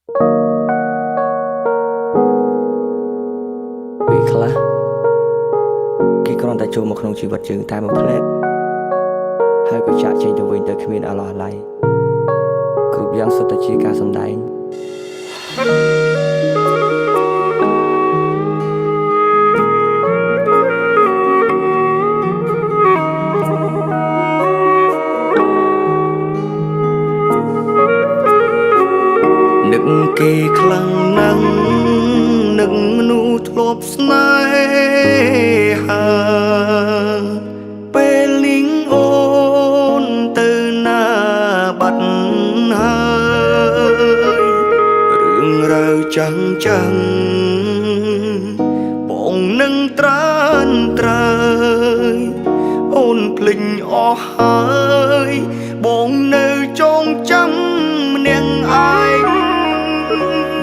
ពេលខ្លះគេគ្រាន់តែចូលមកក្នុងជីវិតយើងតែមួយផ្លែតហើយក៏ចាក់ចេញទៅវិញទៅគ្មានអាឡោះអាល័យគ្រប់យ៉ាងសុទ្ធតែជាការសម្ដែងនឹកគេខ្លាំងណាស់នឹកមនុស្សធ្លាប់ស្នេហាពេលលីងអូនទៅណាបាត់ហើយរឿងរ៉ាវចាំងបងនឹងត្រានត្រើយអូនភ្លេចអស់ហើយបងនៅចងចាំម្នាក់ឯង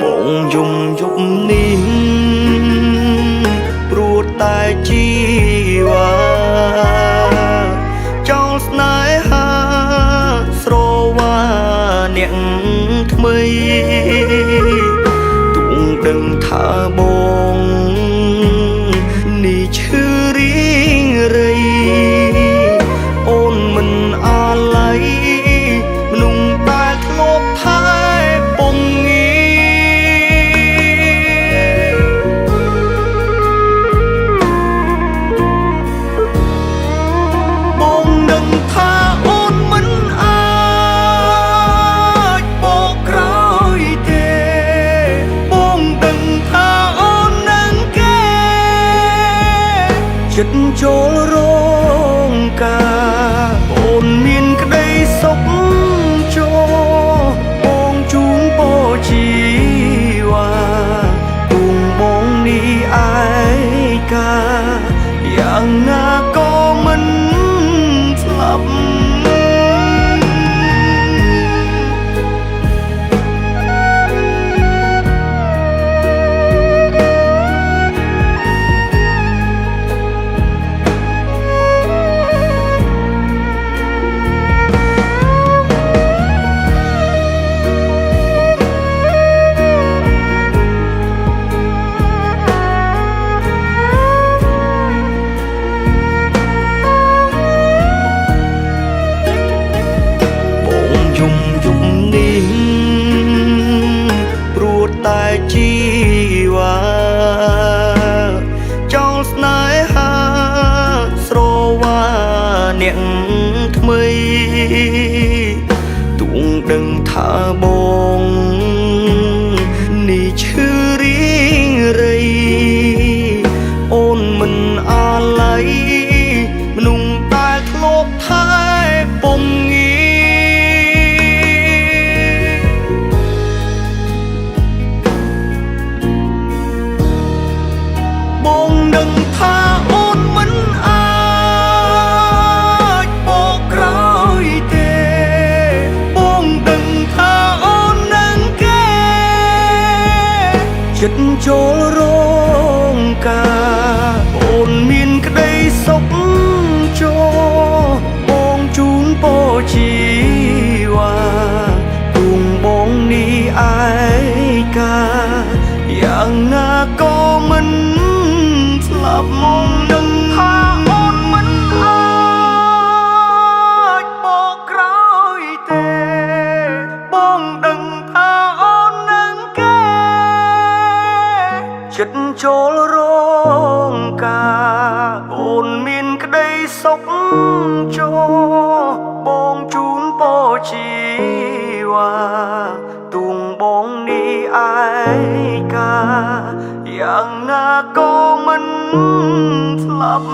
បងយំយប់នេះព្រោះតែជីវ៉ាចោលស្នេហាស្រវាអ្នកថ្មីទុំដឹងថាបងនេះឈឺរីងរៃអូនមិនអាឡ័យមនុស្សតែធ្លាប់ថែពងចិត្តចូលរោងការអូនមានក្តីសុខចូលបងជូនពរជីវ៉ាទុំបងនេះឯកាយ៉ាងណាក៏មិនស្លាប់តែជីវ៉ាចោលស្នេហាស្រវាអ្នកថ្មីទុំដឹងថាបងនេះឈឺរីងរៃអូនមិនអាឡ័យមនុស្សតែធ្លាប់ថែពងបងដឹងថាអូនមិនអាចបកក្រោយទេបងដឹងថាអូននឹងគេចិត្តចូលរោងការអូនមានក្តីសុខចូលបងជូនពរជីវ៉ាទុំបងនេះឯកាយ៉ាងណាក៏មិនស្លាប់មកនឹងថាអូនមិនអាចបកក្រោយទេបងដឹងថាអូននឹងគេចិត្តចូលរោងការអូនមានក្តីសុខចូលបងជូនពរជីវ៉ាទុំបងនេះឯកាយ៉ាងណាក៏មិនស្លាប់